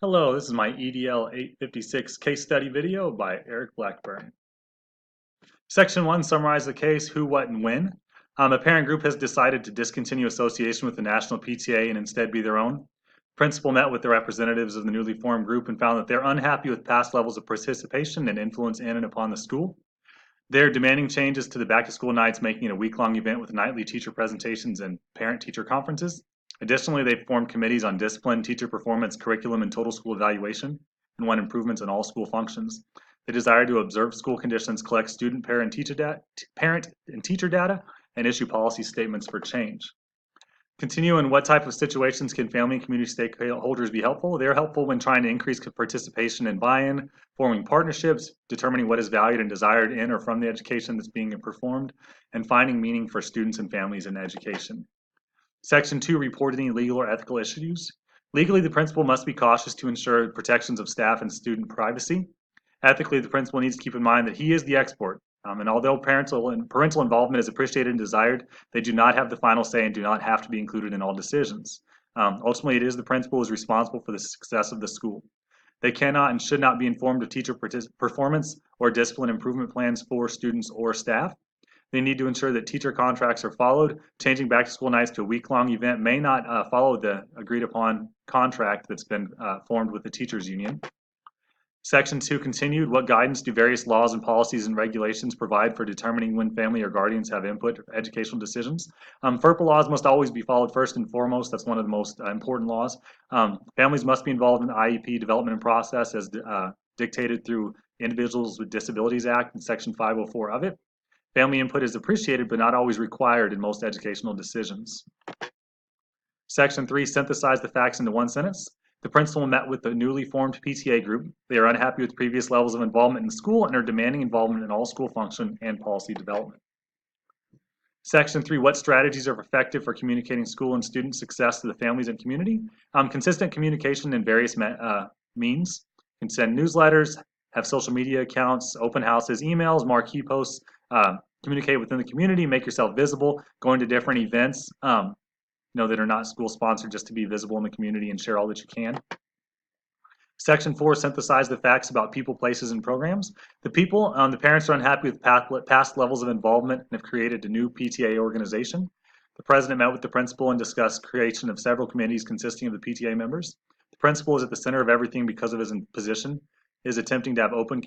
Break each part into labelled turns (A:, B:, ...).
A: Hello, this is my EDL 856 case study video by Eric Blackburn. Section 1 summarizes the case, who, what, and when. A parent group has decided to discontinue association with the national PTA and instead be their own. Principal met with the representatives of the newly formed group and found that they're unhappy with past levels of participation and influence in and upon the school. They're demanding changes to the back-to-school nights, making it a week-long event with nightly teacher presentations and parent-teacher conferences. Additionally, they've formed committees on discipline, teacher performance, curriculum, and total school evaluation, and want improvements in all school functions. They desire to observe school conditions, collect student, parent, and teacher data, and issue policy statements for change. Continue in what type of situations can family and community stakeholders be helpful? They're helpful when trying to increase participation and buy-in, forming partnerships, determining what is valued and desired in or from the education that's being performed, and finding meaning for students and families in education. Section 2, report any legal or ethical issues. Legally, the principal must be cautious to ensure protections of staff and student privacy. Ethically, the principal needs to keep in mind that he is the expert, and although parental involvement is appreciated and desired, they do not have the final say and do not have to be included in all decisions. Ultimately, it is the principal who is responsible for the success of the school. They cannot and should not be informed of teacher performance or discipline improvement plans for students or staff. They need to ensure that teacher contracts are followed. Changing back to school nights to a week-long event may not follow the agreed-upon contract that's been formed with the teachers union. Section 2 continued. What guidance do various laws and policies and regulations provide for determining when family or guardians have input for educational decisions? FERPA laws must always be followed first and foremost. That's one of the most important laws. Families must be involved in the IEP development process as dictated through Individuals with Disabilities Act and Section 504 of it. Family input is appreciated but not always required in most educational decisions. Section 3, synthesize the facts into one sentence. The principal met with the newly formed PTA group. They are unhappy with previous levels of involvement in school and are demanding involvement in all school function and policy development. Section 3, what strategies are effective for communicating school and student success to the families and community? Consistent communication in various means. You can send newsletters, have social media accounts, open houses, emails, marquee posts, communicate within the community, make yourself visible, going to different events that are not school sponsored, just to be visible in the community and share all that you can. Section 4, synthesize the facts about people, places, and programs. The parents are unhappy with past levels of involvement and have created a new PTA organization. The president met with the principal and discussed creation of several committees consisting of the PTA members. The principal is at the center of everything because of his position, is attempting to have open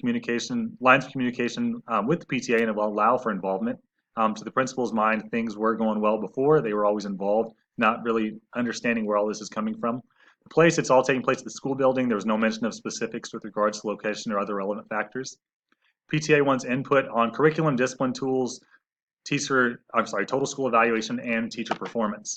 A: lines of communication with the PTA and will allow for involvement. To the principal's mind, things were going well before. They were always involved, not really understanding where all this is coming from. The place, it's all taking place at the school building. There was no mention of specifics with regards to location or other relevant factors. PTA wants input on curriculum, discipline tools, total school evaluation, and teacher performance.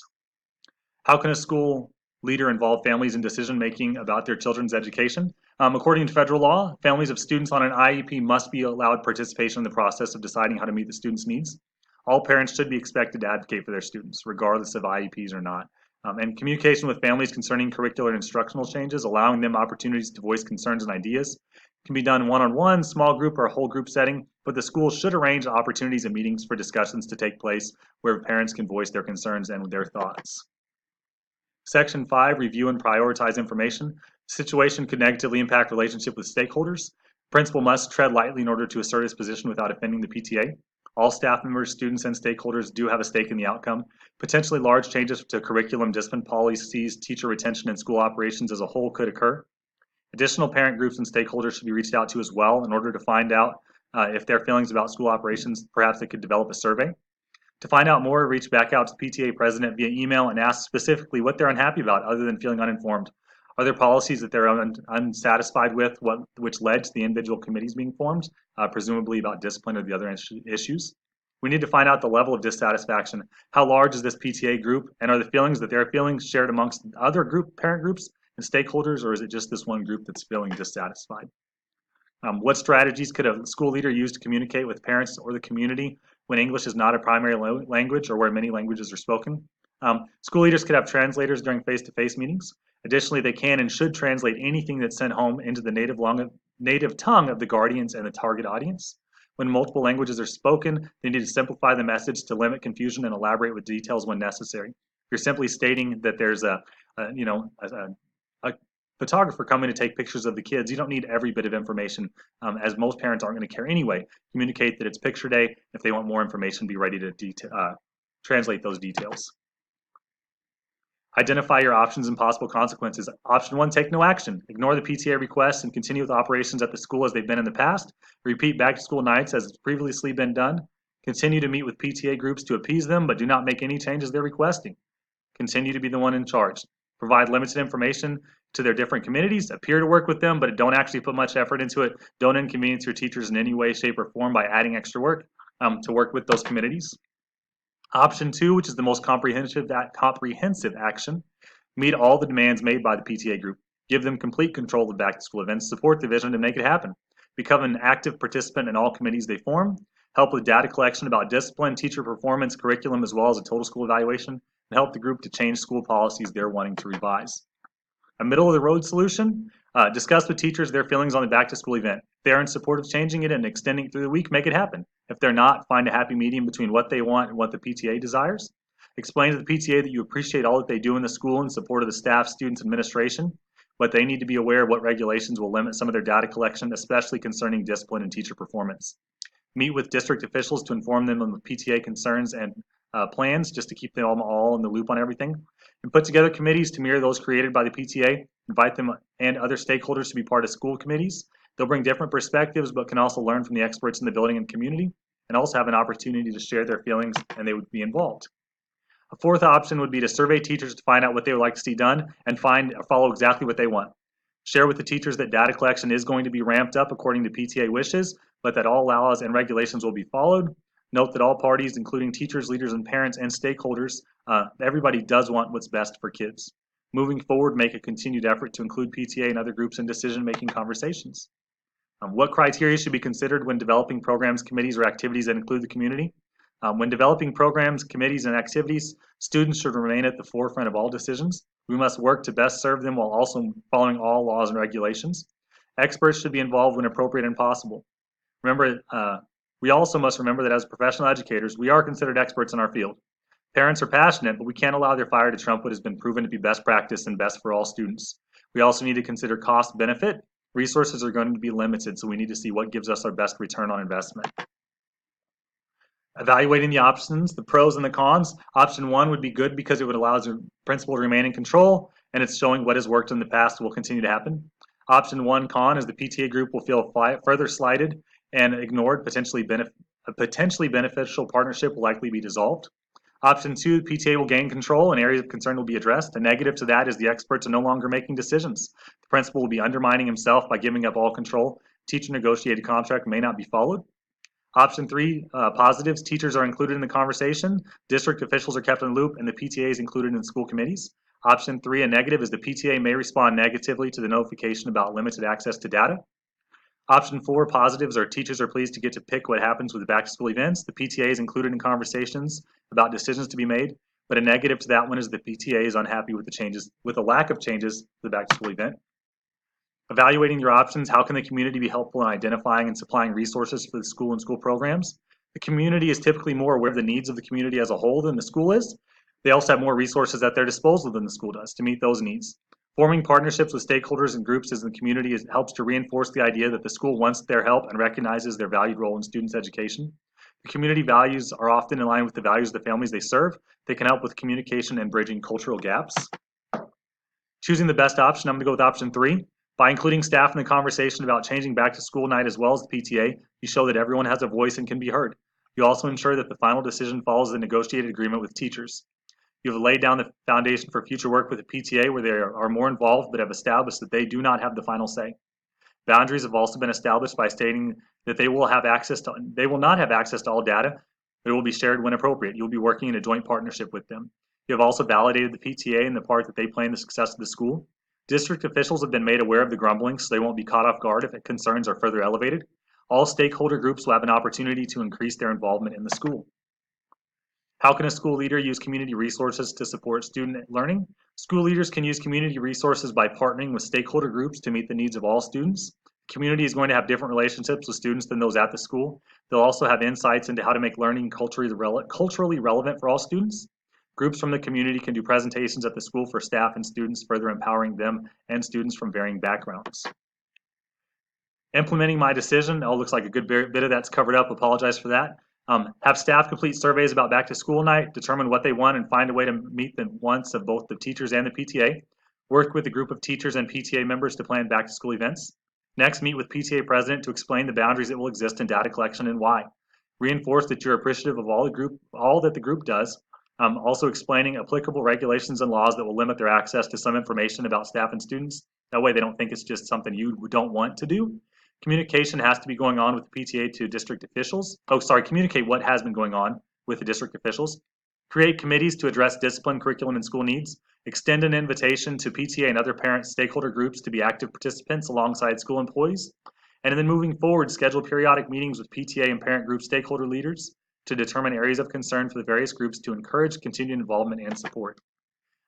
A: How can a school leader involve families in decision-making about their children's education? According to federal law, families of students on an IEP must be allowed participation in the process of deciding how to meet the students' needs. All parents should be expected to advocate for their students, regardless of IEPs or not. And communication with families concerning curricular and instructional changes, allowing them opportunities to voice concerns and ideas, can be done one-on-one, small group, or whole group setting, but the school should arrange opportunities and meetings for discussions to take place where parents can voice their concerns and their thoughts. Section 5, review and prioritize information. The situation could negatively impact relationship with stakeholders. Principal must tread lightly in order to assert his position without offending the PTA. All staff members, students, and stakeholders do have a stake in the outcome. Potentially large changes to curriculum, discipline policies, teacher retention, and school operations as a whole could occur. Additional parent groups and stakeholders should be reached out to as well in order to find out if their feelings about school operations. Perhaps they could develop a survey. To find out more, reach back out to the PTA president via email and ask specifically what they're unhappy about other than feeling uninformed. Are there policies that they're unsatisfied with, which led to the individual committees being formed, presumably about discipline or the other issues? We need to find out the level of dissatisfaction. How large is this PTA group, and are the feelings that they're feeling shared amongst other parent groups and stakeholders, or is it just this one group that's feeling dissatisfied? What strategies could a school leader use to communicate with parents or the community when English is not a primary language or where many languages are spoken? School leaders could have translators during face-to-face meetings. Additionally, they can and should translate anything that's sent home into the native tongue of the guardians and the target audience. When multiple languages are spoken, they need to simplify the message to limit confusion and elaborate with details when necessary. If you're simply stating that there's photographer coming to take pictures of the kids, you don't need every bit of information, as most parents aren't going to care anyway. Communicate that it's picture day. If they want more information, be ready to translate those details. Identify your options and possible consequences. Option 1, take no action. Ignore the PTA requests and continue with operations at the school as they've been in the past. Repeat back to school nights as it's previously been done. Continue to meet with PTA groups to appease them, but do not make any changes they're requesting. Continue to be the one in charge. Provide limited information to their different committees. Appear to work with them, but don't actually put much effort into it. Don't inconvenience your teachers in any way, shape, or form by adding extra work to work with those committees. Option 2, which is the most comprehensive action, meet all the demands made by the PTA group. Give them complete control of back-to-school events. Support the vision to make it happen. Become an active participant in all committees they form. Help with data collection about discipline, teacher performance, curriculum, as well as a total school evaluation. And help the group to change school policies they're wanting to revise. A middle-of-the-road solution, discuss with teachers their feelings on the back-to-school event. If they're in support of changing it and extending it through the week, make it happen. If they're not, find a happy medium between what they want and what the PTA desires. Explain to the PTA that you appreciate all that they do in the school in support of the staff, students, administration, but they need to be aware of what regulations will limit some of their data collection, especially concerning discipline and teacher performance. Meet with district officials to inform them on the PTA concerns and plans, just to keep them all in the loop on everything. And put together committees to mirror those created by the PTA. Invite them and other stakeholders to be part of school committees. They'll bring different perspectives, but can also learn from the experts in the building and community, and also have an opportunity to share their feelings, and they would be involved. A fourth option would be to survey teachers to find out what they would like to see done and follow exactly what they want. Share with the teachers that data collection is going to be ramped up according to PTA wishes, but that all laws and regulations will be followed. Note that all parties, including teachers, leaders, and parents and stakeholders, everybody does want what's best for kids. Moving forward, make a continued effort to include PTA and other groups in decision-making conversations. What criteria should be considered when developing programs, committees, or activities that include the community? When developing programs, committees, and activities, students should remain at the forefront of all decisions. We must work to best serve them while also following all laws and regulations. Experts should be involved when appropriate and possible. We also must remember that as professional educators, we are considered experts in our field. Parents are passionate, but we can't allow their fire to trump what has been proven to be best practice and best for all students. We also need to consider cost benefit. Resources are going to be limited, so we need to see what gives us our best return on investment. Evaluating the options, the pros and the cons. Option 1 would be good because it would allow the principal to remain in control, and it's showing what has worked in the past will continue to happen. Option 1 con is the PTA group will feel further slighted and ignored. A potentially beneficial partnership will likely be dissolved. Option 2, PTA will gain control and areas of concern will be addressed. A negative to that is the experts are no longer making decisions. The principal will be undermining himself by giving up all control. Teacher negotiated contract may not be followed. Option 3, positives, teachers are included in the conversation, district officials are kept in the loop, and the PTA is included in school committees. Option 3, a negative, is the PTA may respond negatively to the notification about limited access to data. Option 4, positives, are teachers are pleased to get to pick what happens with the back-to-school events. The PTA is included in conversations about decisions to be made, but a negative to that one is the PTA is unhappy with the lack of changes to the back-to-school event. Evaluating your options, how can the community be helpful in identifying and supplying resources for the school and school programs? The community is typically more aware of the needs of the community as a whole than the school is. They also have more resources at their disposal than the school does to meet those needs. Forming partnerships with stakeholders and groups in the community helps to reinforce the idea that the school wants their help and recognizes their valued role in students' education. The community values are often in line with the values of the families they serve. They can help with communication and bridging cultural gaps. Choosing the best option, I'm going to go with option 3. By including staff in the conversation about changing back to school night as well as the PTA, you show that everyone has a voice and can be heard. You also ensure that the final decision follows the negotiated agreement with teachers. You have laid down the foundation for future work with the PTA where they are more involved but have established that they do not have the final say. Boundaries have also been established by stating that they will not have access to all data, but it will be shared when appropriate. You will be working in a joint partnership with them. You have also validated the PTA in the part that they play in the success of the school. District officials have been made aware of the grumbling, so they won't be caught off guard if concerns are further elevated. All stakeholder groups will have an opportunity to increase their involvement in the school. How can a school leader use community resources to support student learning? School leaders can use community resources by partnering with stakeholder groups to meet the needs of all students. The community is going to have different relationships with students than those at the school. They'll also have insights into how to make learning culturally relevant for all students. Groups from the community can do presentations at the school for staff and students, further empowering them and students from varying backgrounds. Implementing my decision, oh, looks like a good bit of that's covered up, apologize for that. Have staff complete surveys about back to school night, determine what they want and find a way to meet the wants of both the teachers and the PTA. Work with a group of teachers and PTA members to plan back to school events. Next, meet with PTA president to explain the boundaries that will exist in data collection and why. Reinforce that you're appreciative of all that the group does. Also explaining applicable regulations and laws that will limit their access to some information about staff and students. That way they don't think it's just something you don't want to do. Communication has to be going on with the PTA to district officials. Communicate what has been going on with the district officials. Create committees to address discipline, curriculum, and school needs. Extend an invitation to PTA and other parent stakeholder groups to be active participants alongside school employees. And then moving forward, schedule periodic meetings with PTA and parent group stakeholder leaders to determine areas of concern for the various groups to encourage continued involvement and support.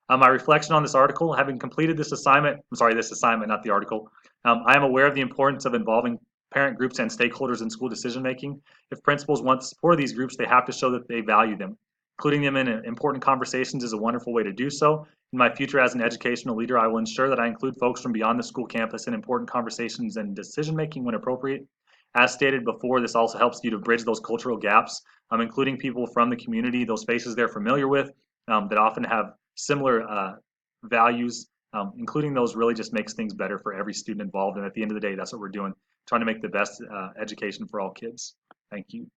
A: My reflection on this article, having completed this assignment, not the article, I am aware of the importance of involving parent groups and stakeholders in school decision making. If principals want the support of these groups, they have to show that they value them. Including them in important conversations is a wonderful way to do so. In my future as an educational leader, I will ensure that I include folks from beyond the school campus in important conversations and decision making when appropriate. As stated before, this also helps you to bridge those cultural gaps, including people from the community, those spaces they're familiar with, that often have similar values, including those really just makes things better for every student involved. And at the end of the day, that's what we're doing, trying to make the best education for all kids. Thank you.